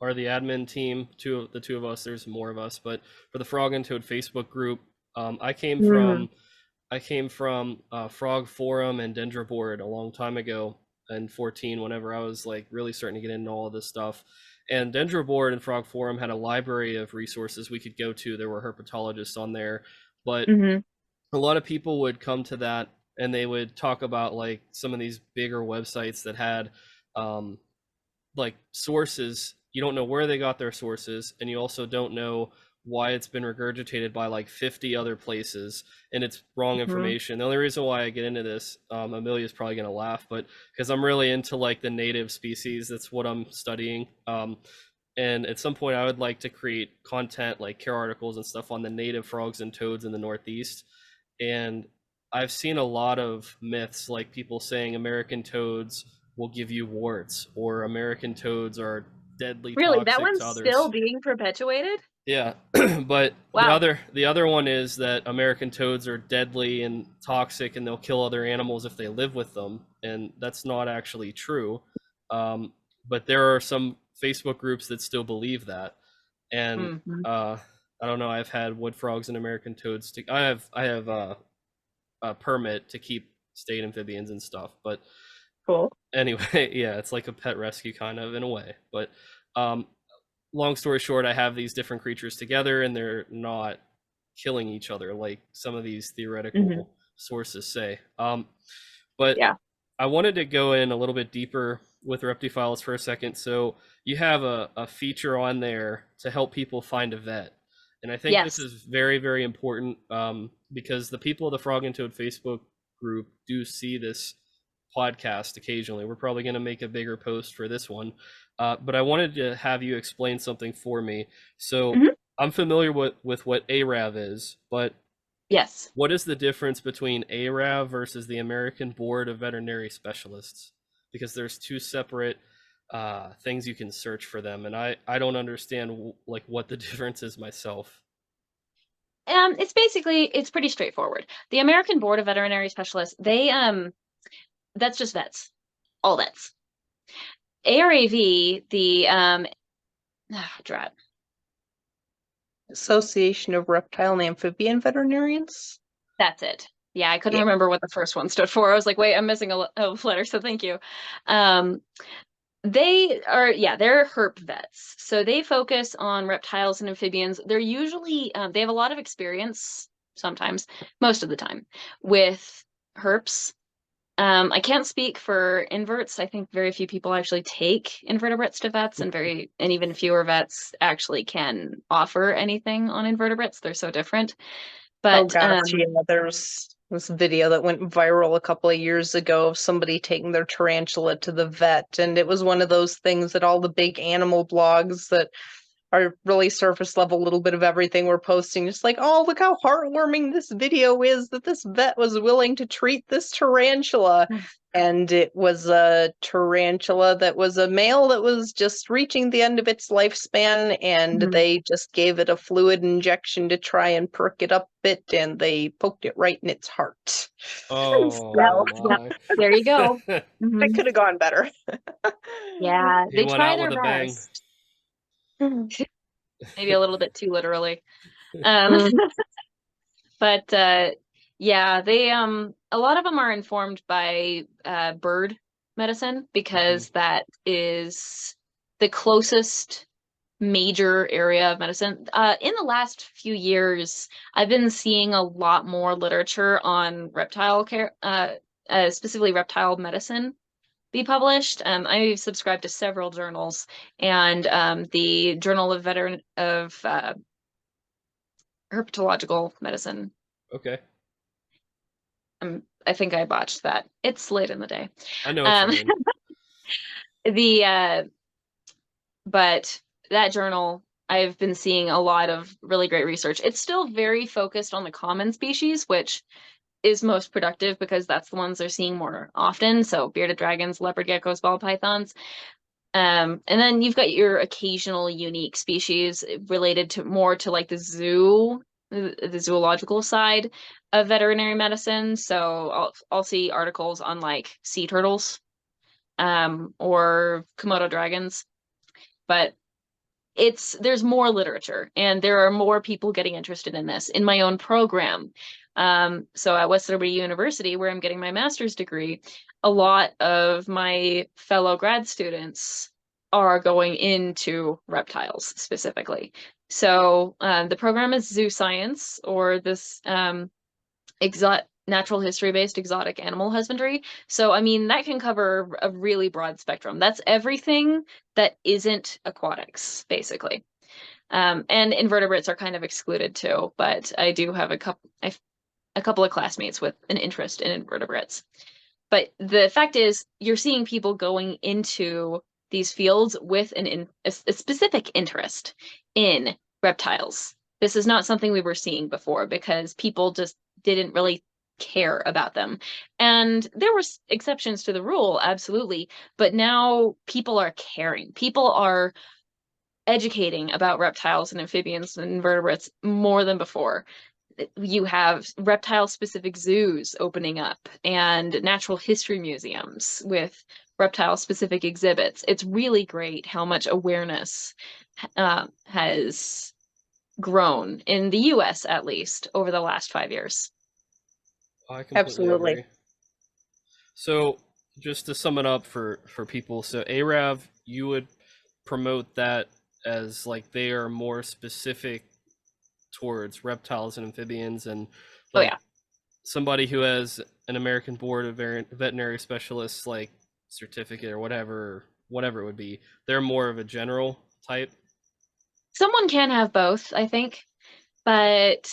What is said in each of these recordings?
are the admin team. The two of us. There's more of us, but for the Frog and Toad Facebook group, I came Mm. from Frog Forum and Dendra Board a long time ago in 14, whenever I was like really starting to get into all of this stuff. And Dendra Board and Frog Forum had a library of resources we could go to. There were herpetologists on there, but Hmm. a lot of people would come to that and they would talk about like some of these bigger websites that had um, like sources. You don't know where they got their sources, and you also don't know why it's been regurgitated by like 50 other places and it's wrong Hmm. information. The only reason why I get into this, Amelia's probably going to laugh, but because I'm really into like the native species, that's what I'm studying. And at some point I would like to create content like care articles and stuff on the native frogs and toads in the Northeast. And I've seen a lot of myths, like people saying American toads will give you warts, or American toads are deadly Really, that toxic one's to still others. being perpetuated? Yeah, but Wow. the other one is that American toads are deadly and toxic, and they'll kill other animals if they live with them, and that's not actually true. Um, but there are some Facebook groups that still believe that, and Hmm. uh, I don't know. I've had wood frogs and American toads. I have a permit to keep state amphibians and stuff, but Cool. anyway, yeah, it's like a pet rescue kind of in a way. But um, long story short, I have these different creatures together, and they're not killing each other like some of these Hmm. theoretical sources say. But Yeah. I wanted to go in a little bit deeper with ReptiFiles for a second. So you have a feature on there to help people find a vet. And I think this Yes. is very, very important because the people of the Frog and Toad Facebook group do see this podcast occasionally. We're probably going to make a bigger post for this one. But I wanted to have you explain something for me. So Hmm. I'm familiar with what ARAV is, but Yes. what is the difference between ARAV versus the American Board of Veterinary Specialists? Because there's two separate things you can search for them, and I don't understand like what the difference is myself. It's pretty straightforward. The American Board of Veterinary Specialists, that's just vets, all vets. ARAV, drat. Association of Reptile and Amphibian Veterinarians. That's it. Yeah, I couldn't Yeah. remember what the first one stood for. I was like, wait, I'm missing a letter, so thank you. Um, they're herp vets. So they focus on reptiles and amphibians. They're usually, they have a lot of experience, sometimes, most of the time, with herps. I can't speak for inverts. I think very few people actually take invertebrates to vets, and even fewer vets actually can offer anything on invertebrates. They're so different. Oh But gosh, yeah, there's this video that went viral a couple of years ago of somebody taking their tarantula to the vet, and it was one of those things that all the big animal blogs that are really surface level, little bit of everything we're posting, just like, oh, look how heartwarming this video is that this vet was willing to treat this tarantula. And it was a tarantula that was a male that was just reaching the end of its lifespan, and they just gave it a fluid injection to try and perk it up a bit, and they poked it right in its heart. Oh Yep, yep. my! There you go. It could have gone better. Yeah, He they went try out their with a bang. best. Maybe a little bit too literally. Um, but yeah, they a lot of them are informed by bird medicine Mhm. because that is the closest major area of medicine. In the last few years, I've been seeing a lot more literature on reptile care, specifically reptile medicine, be published. I subscribe to several journals, and the Journal of Herpetological Medicine. Okay, I think I botched that. It's late in the day. I know what you Um, mean. the But that journal, I've been seeing a lot of really great research. It's still very focused on the common species, which is most productive because that's the ones they're seeing more often. So bearded dragons, leopard geckos, ball pythons. And then you've got your occasional unique species related to more to like the zoological side of veterinary medicine. So I'll see articles on like sea turtles, or Komodo dragons. But there's more literature, and there are more people getting interested in this. In my own program, so at West Liberty University, where I'm getting my master's degree, a lot of my fellow grad students are going into reptiles specifically. So the program is zoo science, or this natural history-based exotic animal husbandry. So, I mean, that can cover a really broad spectrum. That's everything that isn't aquatics, basically. And invertebrates are kind of excluded too, but I do have a couple of classmates with an interest in invertebrates. But the fact is, you're seeing people going into these fields with a specific interest in reptiles. This is not something we were seeing before because people just didn't really care about them. And there were exceptions to the rule, absolutely, but now people are caring. People are educating about reptiles and amphibians and invertebrates more than before. You have reptile-specific zoos opening up and natural history museums with reptile-specific exhibits. It's really great how much awareness has grown in the US, at least, over the last 5 years. I completely Absolutely. agree. So just to sum it up for people, so ARAV, you would promote that as like they are more specific towards reptiles and amphibians, and like yeah. somebody who has an American Board of Veterinary Specialists like certificate or whatever it would be, they're more of a general type. Someone can have both, I think, but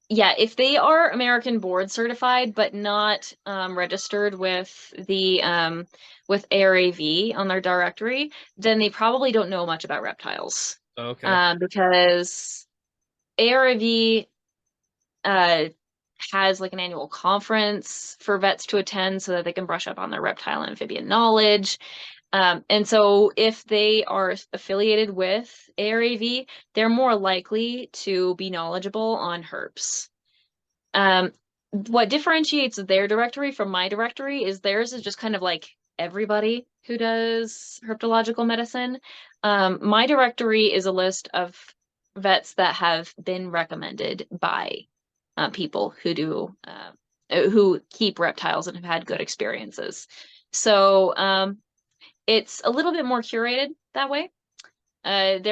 yeah, if they are American board certified but not registered with the with ARAV on their directory, then they probably don't know much about reptiles. Okay. Because ARAV has like an annual conference for vets to attend so that they can brush up on their reptile and amphibian knowledge. And so if they are affiliated with ARAV, they're more likely to be knowledgeable on herps. What differentiates their directory from my directory is theirs is just kind of like everybody who does herpetological medicine. My directory is a list of vets that have been recommended by people who keep reptiles and have had good experiences. So it's a little bit more curated that way. I've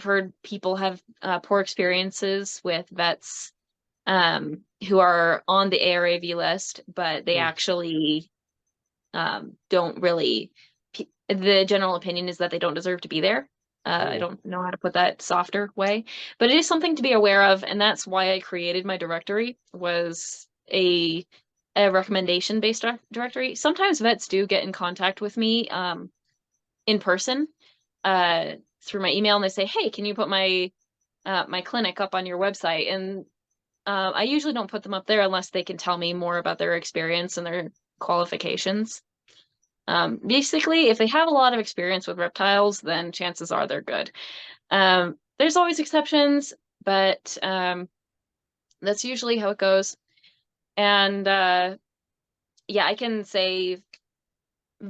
heard people have poor experiences with vets who are on the ARAV list, but they actually don't really. The general opinion is that they don't deserve to be there. I don't know how to put that softer way, but it is something to be aware of, and that's why I created my directory, was a recommendation-based directory. Sometimes vets do get in contact with me in person through my email, and they say, "Hey, can you put my my clinic up on your website?" And I usually don't put them up there unless they can tell me more about their experience and their qualifications. Basically, if they have a lot of experience with reptiles, then chances are they're good. There's always exceptions, but that's usually how it goes. And yeah, I can say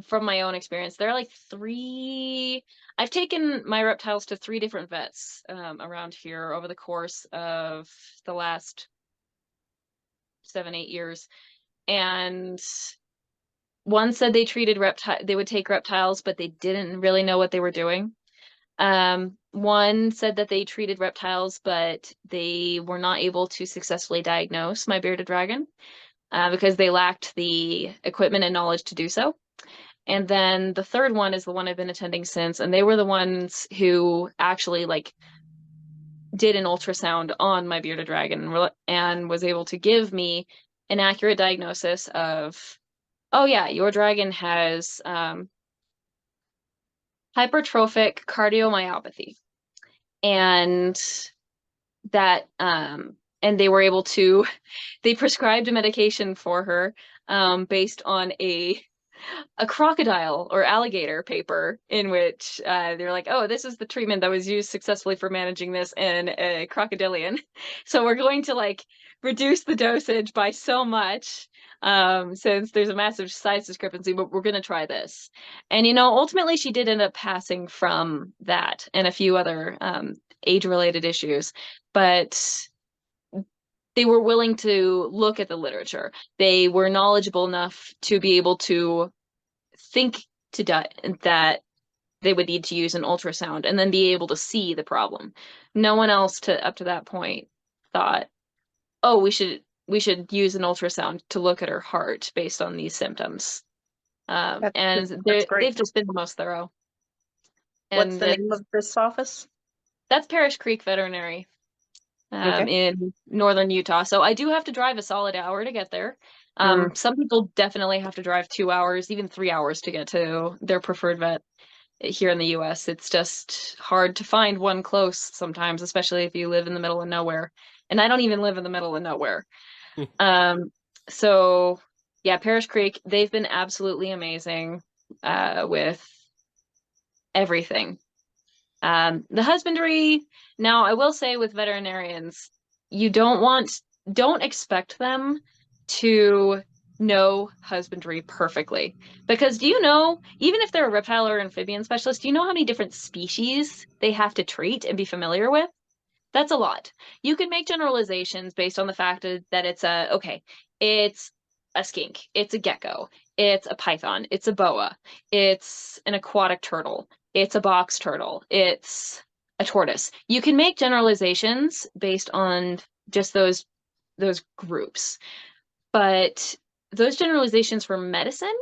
from my own experience, there are like I've taken my reptiles to 3 different vets around here over the course of the last 7-8 years. And one said they would take reptiles, but they didn't really know what they were doing. One said that they treated reptiles, but they were not able to successfully diagnose my bearded dragon because they lacked the equipment and knowledge to do so. And then the third one is the one I've been attending since, and they were the ones who actually like did an ultrasound on my bearded dragon and was able to give me an accurate diagnosis of, oh yeah, your dragon has hypertrophic cardiomyopathy. And that and they were able to they prescribed a medication for her based on a crocodile or alligator paper in which they're like, oh, this is the treatment that was used successfully for managing this in a crocodilian. So we're going to like reduce the dosage by so much, since there's a massive size discrepancy, but we're going to try this. And, ultimately she did end up passing from that and a few other age-related issues, but they were willing to look at the literature. They were knowledgeable enough to be able to think that they would need to use an ultrasound and then be able to see the problem. No one else up to that point thought, oh, we should use an ultrasound to look at her heart based on these symptoms. And That's great. they've just been the most thorough. What's And the name of this office? that's Parish Creek Veterinary, Okay. in northern Utah. So I do have to drive a solid hour to get there. Some people definitely have to drive 2 hours, even 3 hours to get to their preferred vet here in the US. It's just hard to find one close sometimes, especially if you live in the middle of nowhere. And I don't even live in the middle of nowhere. So yeah, Parish Creek, they've been absolutely amazing with everything. The husbandry, now I will say with veterinarians, you don't expect them to know husbandry perfectly. Because do you know, even if they're a reptile or amphibian specialist, do you know how many different species they have to treat and be familiar with? That's a lot. You can make generalizations based on the fact that it's a skink, it's a gecko, it's a python, it's a boa, it's an aquatic turtle, it's a box turtle, it's a tortoise. You can make generalizations based on just those groups. But those generalizations for medicine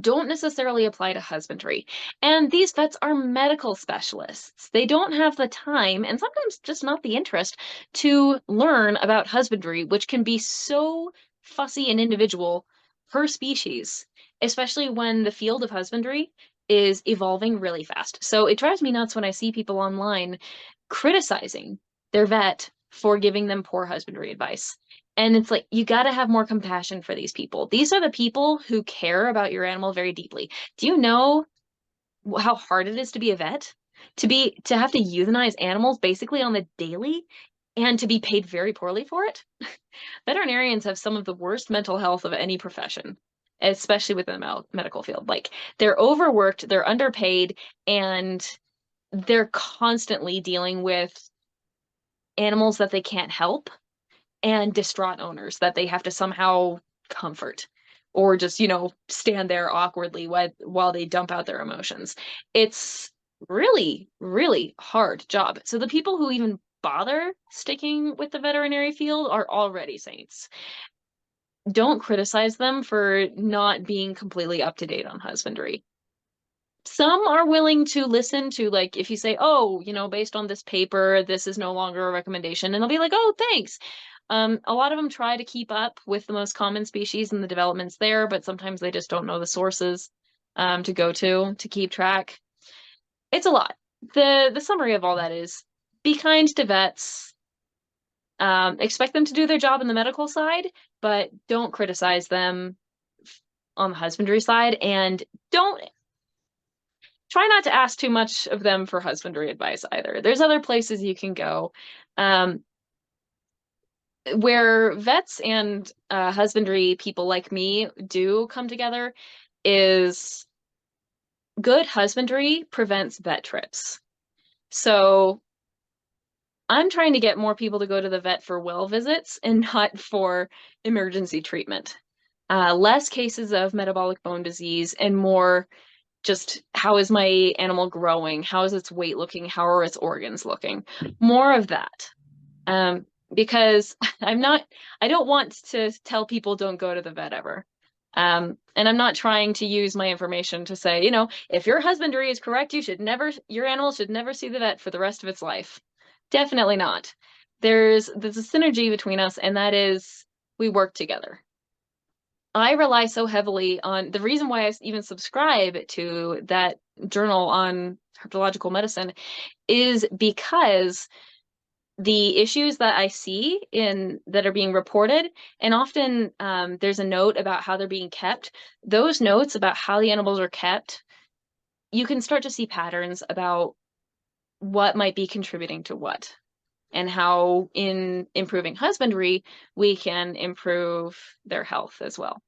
don't necessarily apply to husbandry. And these vets are medical specialists. They don't have the time and sometimes just not the interest to learn about husbandry, which can be so fussy and individual per species, especially when the field of husbandry is evolving really fast. So it drives me nuts when I see people online criticizing their vet for giving them poor husbandry advice. And it's like, you got to have more compassion for these people. These are the people who care about your animal very deeply. Do you know how hard it is to be a vet? To have to euthanize animals basically on the daily and to be paid very poorly for it? Veterinarians have some of the worst mental health of any profession, especially within the medical field. Like, they're overworked, they're underpaid, and they're constantly dealing with animals that they can't help and distraught owners that they have to somehow comfort or just, stand there awkwardly while they dump out their emotions. It's really, really hard job. So the people who even bother sticking with the veterinary field are already saints. Don't criticize them for not being completely up to date on husbandry. Some are willing to listen to, like, if you say, oh, based on this paper, this is no longer a recommendation, and they'll be like, oh, thanks. A lot of them try to keep up with the most common species and the developments there, but sometimes they just don't know the sources to go to keep track. It's a lot. The summary of all that is be kind to vets. Expect them to do their job in the medical side, but don't criticize them on the husbandry side, and don't try not to ask too much of them for husbandry advice either. There's other places you can go. Where vets and husbandry people like me do come together is good husbandry prevents vet trips. So I'm trying to get more people to go to the vet for well visits and not for emergency treatment. Less cases of metabolic bone disease and more just, how is my animal growing? How is its weight looking? How are its organs looking? More of that. Because I don't want to tell people don't go to the vet ever. And I'm not trying to use my information to say, if your husbandry is correct, your animal should never see the vet for the rest of its life. Definitely not. There's a synergy between us, and that is we work together. I rely so heavily on the reason why I even subscribe to that journal on herpetological medicine is because the issues that I see that are being reported, and often there's a note about how they're being kept. Those notes about how the animals are kept, you can start to see patterns about what might be contributing to what. and how in improving husbandry, we can improve their health as well.